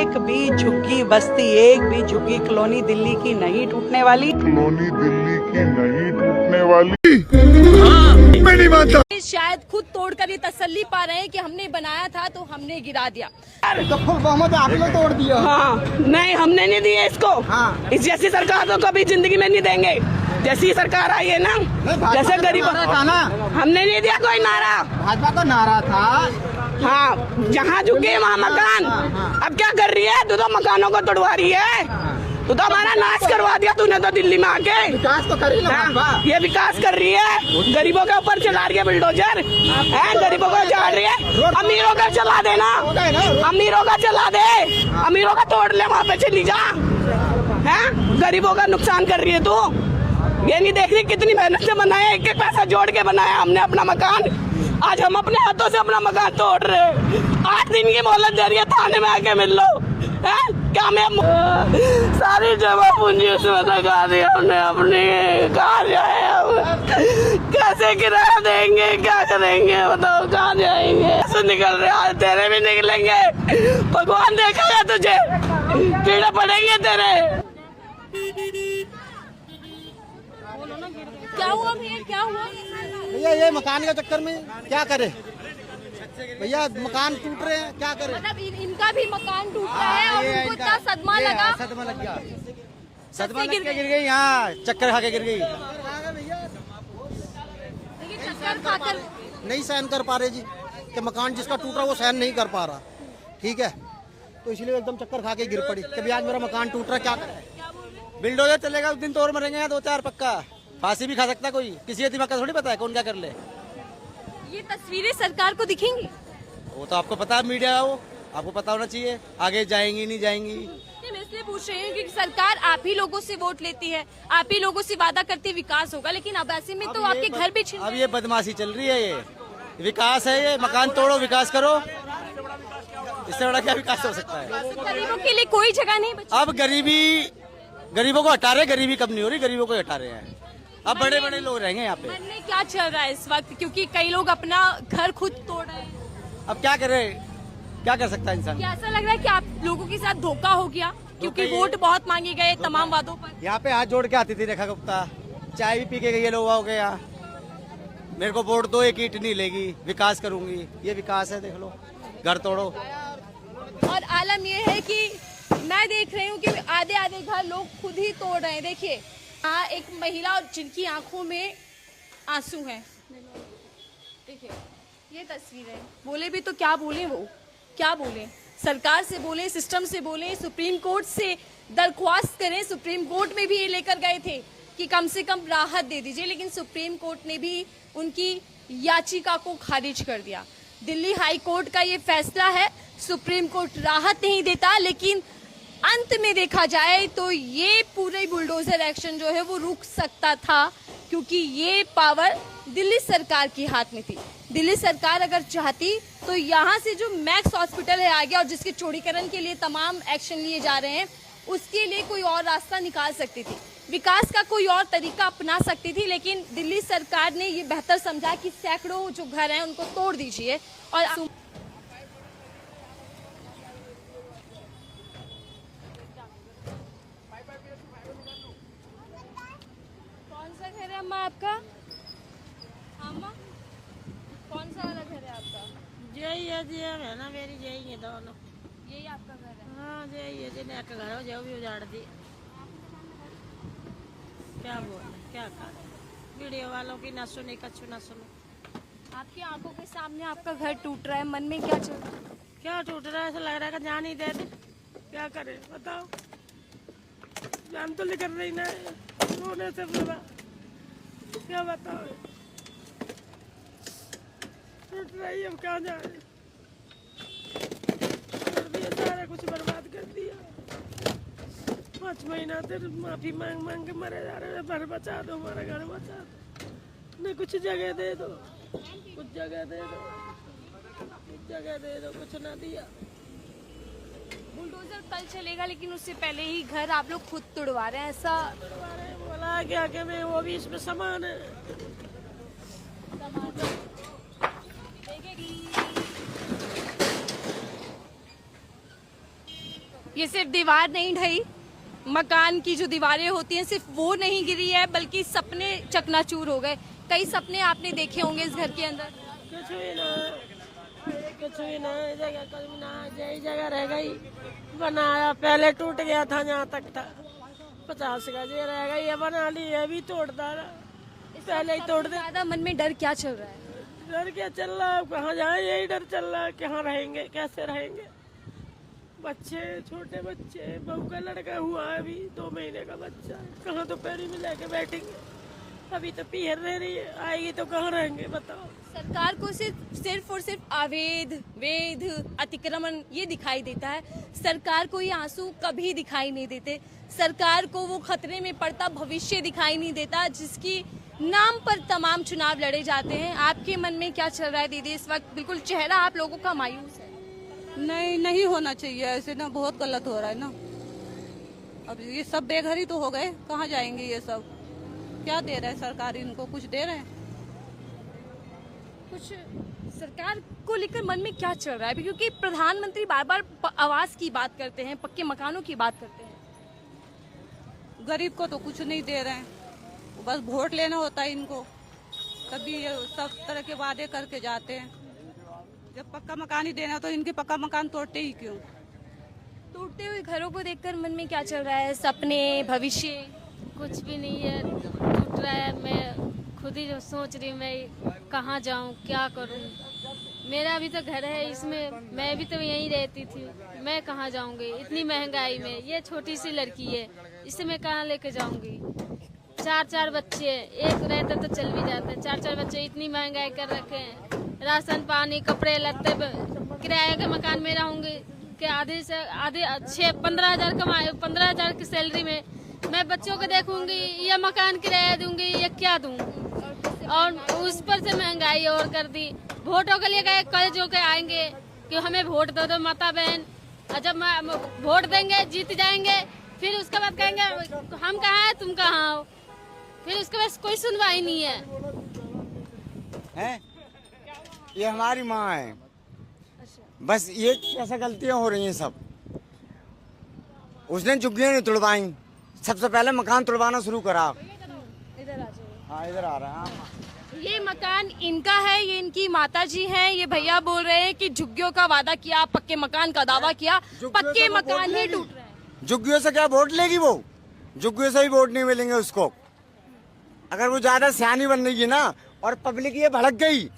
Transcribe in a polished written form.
एक भी झुग्गी बस्ती, एक भी झुग्गी कॉलोनी दिल्ली की नहीं टूटने वाली। कॉलोनी दिल्ली की नहीं टूटने वाली। मैं नहीं मानता। शायद खुद तोड़कर ये तसल्ली पा रहे हैं कि हमने बनाया था तो हमने गिरा दिया। तो फुल बहुमत आपने तोड़ दिया। हाँ, नहीं हमने नहीं दिए इसको। हाँ। इस जैसी सरकार तो कभी जिंदगी में नहीं देंगे। जैसी सरकार आई है ना, जैसे गरीबों था ना, हमने नहीं दिया कोई नारा। भाजपा का नारा था। हाँ, जहाँ झुके वहाँ मकान। अब क्या कर रही है तू? तो मकानों को तोड़वा रही है। तू तो हमारा नाश करवा दिया तूने तो दिल्ली में आके। विकास तो कर रही है भाजपा। ये विकास कर रही है, गरीबों के ऊपर चला रही है बिल्डोजर। है गरीबों को झाड़ रही है। अमीरों का चला देना, अमीरों का चला दे, अमीरों का तोड़ ले, वहाँ पे चली जा। है गरीबों का नुकसान कर रही है तू। ये नहीं देख रही कितनी मेहनत से बनाया, एक एक पैसा जोड़ के बनाया हमने अपना मकान। आज हम अपने हाथों से अपना मकान तोड़ रहे हैं। 8 दिन की मोहलत दे रही है, थाने में आके मिल लो। है क्या मैं सारी जमा पूंजी उसमें लगा दी हमने अपनी। कहाँ जाए हम? कैसे किराया देंगे? क्या करेंगे? बताओ कहाँ जाएंगे? ऐसे निकल रहे आज तेरे भी निकलेंगे। भगवान देखेगा तुझे, कीड़े पड़ेंगे तेरे। क्या हुआ भैया, क्या हुआ? भैया ये मकान के चक्कर में क्या करे भैया, मकान टूट रहे हैं, क्या करें? मतलब इनका भी मकान टूट रहा है और उनको इतना सदमा लगा। सदमा लग गया, सदमा लग के गिर गई। यहाँ चक्कर खा के गिर गई। देखिए चक्कर खाकर नहीं सहन कर पा रहे जी कि मकान जिसका टूट रहा वो सहन नहीं कर पा रहा। ठीक है, तो इसलिए एकदम चक्कर खा के गिर पड़ी कि भैया आज मेरा मकान टूट रहा, क्या करें? बिल्डोजर चलेगा उस दिन तो और मरेंगे 2-4 पक्का। फांसी भी खा सकता कोई, किसी के दिमाग का थोड़ी पता है कौन क्या कर ले। ये तस्वीरें सरकार को दिखेंगी? वो तो आपको पता है, मीडिया है वो, आपको पता होना चाहिए। आगे जाएंगी नहीं जाएंगी। नहीं, मैं इसलिए पूछ रही हूँ कि सरकार आप ही लोगों से वोट लेती है, आप ही लोगों से वादा करती है विकास होगा, लेकिन अब ऐसे में तो आपके घर भी छिन। अब ये बदमाशी चल रही है। ये विकास है, ये मकान तोड़ो विकास करो, इससे बड़ा क्या विकास हो सकता है? गरीबों के लिए कोई जगह नहीं बची। अब गरीबों को हटा रहे, गरीबी कब नहीं हो रही, गरीबों को हटा रहे हैं। अब बड़े बड़े लोग रहेंगे यहाँ पे। मन में क्या चल रहा है इस वक्त, क्योंकि कई लोग अपना घर खुद तोड़ रहे हैं। अब क्या करे, क्या कर सकता है इंसान? क्या ऐसा लग रहा है कि आप लोगों के साथ धोखा हो गया, क्योंकि वोट बहुत मांगे गए तमाम वादों पर। यहाँ पे हाथ जोड़ के आती थी रेखा गुप्ता, चाय भी पी के गई लोग हो गए यहाँ। मेरे को वोट दो, एक ईंट नहीं लेगी, विकास करूंगी। ये विकास है? देख लो, घर तोड़ो। और आलम ये है कि मैं देख रही हूँ कि आधे आधे घर लोग खुद ही तोड़ रहे हैं। देखिए हाँ, एक महिला और जिनकी आंखों में आंसू हैं। देखिए ये तस्वीर है। बोले भी तो क्या बोले, वो क्या बोले? सरकार से बोले, सिस्टम से बोले, सुप्रीम कोर्ट से दरख्वास्त करें। सुप्रीम कोर्ट में भी ये लेकर गए थे कि कम से कम राहत दे दीजिए, लेकिन सुप्रीम कोर्ट ने भी उनकी याचिका को खारिज कर दिया। दिल्ली हाई कोर्ट का ये फैसला है, सुप्रीम कोर्ट राहत नहीं देता, लेकिन अंत में देखा जाए तो ये पूरे बुलडोजर एक्शन जो है वो रुक सकता था, क्योंकि ये पावर दिल्ली सरकार के हाथ में थी। दिल्ली सरकार अगर चाहती तो यहाँ से जो मैक्स हॉस्पिटल है आगे और जिसके चौड़ीकरण के लिए तमाम एक्शन लिए जा रहे हैं, उसके लिए कोई और रास्ता निकाल सकती थी, विकास का कोई और तरीका अपना सकती थी। लेकिन दिल्ली सरकार ने ये बेहतर समझा कि सैकड़ों जो घर हैं उनको तोड़ दीजिए। और अम्मा आपका? अम्मा कौन सा वाला घर है आपका? यही है जी, है ना मेरी, यही है दोनों। यही आपका घर है? हाँ यही है जी, नया का घर हो, जो भी उजाड़ दी। क्या बोले, क्या करें? वीडियो वालों की ना सुने, कछु ना सुनो। आपकी आंखों के सामने आपका घर टूट रहा है, मन में क्या चल रहा है? क्या टूट रहा है? ऐसा लग रहा है कि जान ही दे दे। क्या करे बताओ, जान तो निकल रही ना रोने से पूरा। क्या बताओ, टूट रही है, अब क्या जाए। सारा कुछ बर्बाद कर दिया। 5 महीना से माफी मांग मांग के मरे जा रहे हैं। घर बचा दो, हमारा घर बचा दो, नहीं कुछ जगह दे दो, कुछ जगह दे दो, कुछ जगह दे दो, कुछ ना दिया। बुलडोजर कल चलेगा, लेकिन उससे पहले ही घर आप लोग खुद तुड़वा रहे हैं, ऐसा बोला क्या कि मैं वो भी इसमें सामान है। ये सिर्फ दीवार नहीं ढही, मकान की जो दीवारें होती हैं सिर्फ वो नहीं गिरी है, बल्कि सपने चकनाचूर हो गए। कई सपने आपने देखे होंगे इस घर के अंदर। कुछ भी ना, कुछ भी ना, जगह कुछ भी ना, यही जगह रह गई। बनाया पहले टूट गया था, यहाँ तक था 50 गज, ये रह गई, ये बना ली, ये भी तोड़ डाला, पहले ही तोड़ दे। ज्यादा मन में डर क्या चल रहा है? डर क्या चल रहा है, कहाँ जाए, यही डर चल रहा है, कहाँ रहेंगे, कैसे रहेंगे। बच्चे, छोटे बच्चे, बहू का लड़का हुआ है अभी 2 महीने का बच्चा, कहाँ तो पैरी में लेके बैठेंगे। अभी तो पीहर रह रही है, आएगी तो कहाँ रहेंगे बताओ। सरकार को सिर्फ और सिर्फ अवैध, वेध, अतिक्रमण ये दिखाई देता है। सरकार को ये आंसू कभी दिखाई नहीं देते। सरकार को वो खतरे में पड़ता भविष्य दिखाई नहीं देता, जिसकी नाम पर तमाम चुनाव लड़े जाते हैं। आपके मन में क्या चल रहा है दीदी इस वक्त? बिल्कुल चेहरा आप लोगों का मायूस है। नहीं होना चाहिए ऐसे ना, बहुत गलत हो रहा है ना। अब ये सब बेघर ही तो हो गए, कहाँ जाएंगे ये सब? क्या दे रहे हैं सरकार इनको? कुछ दे रहे हैं? कुछ सरकार को लेकर मन में क्या चल रहा है? क्योंकि प्रधानमंत्री बार बार आवास की बात करते हैं, पक्के मकानों की बात करते हैं। गरीब को तो कुछ नहीं दे रहे हैं, बस वोट लेना होता है इनको, तभी ये सब तरह के वादे करके जाते हैं। जब पक्का मकान ही देना तो इनके पक्का मकान तोड़ते ही क्यों? टूटते हुए घरों को देखकर मन में क्या चल रहा है? सपने, भविष्य? कुछ भी नहीं है, टूट रहा है। मैं खुद ही सोच रही हूँ मैं कहाँ जाऊँ, क्या करूँ। मेरा भी तो घर है, इसमें मैं भी तो यहीं रहती थी, मैं कहाँ जाऊँगी इतनी महंगाई में। ये छोटी सी लड़की है, इसे मैं कहाँ लेके जाऊँगी। 4 बच्चे, एक रहते तो चल भी जाते, 4 बच्चे, इतनी महंगाई कर रखे हैं। राशन पानी, कपड़े लत्ते, किराए के मकान में रहूँगी कि आधे से आधे 15 हजार कमाए, 15 हजार की सैलरी में मैं बच्चों को देखूंगी या मकान किराया दूंगी या क्या दूं। और उस पर से महंगाई और कर दी। वोटों के लिए गए, कल जो के आएंगे कि हमें वोट दो दो माता बहन, और जब वोट देंगे जीत जाएंगे, फिर उसके बाद कहेंगे हम कहाँ हैं तुम कहाँ हो, फिर उसके बाद कोई सुनवाई नहीं है। ये हमारी माँ है, बस ये कैसे गलतियां हो रही हैं सब। उसने झुग्गियां नहीं तोड़वाई, सबसे पहले मकान तोड़वाना शुरू करा। इधर आ जाओ। हाँ इधर आ रहा है। ये मकान इनका है, ये इनकी माताजी हैं। ये भैया बोल रहे हैं कि झुग्गियों का वादा किया, पक्के मकान का दावा किया, पक्के मकान ही टूट रहे हैं। झुग्गियों से क्या वोट लेगी वो? झुग्गियों से भी वोट नहीं मिलेंगे उसको। अगर वो ज्यादा सियानी बन रही है ना, और पब्लिक ये भड़क गई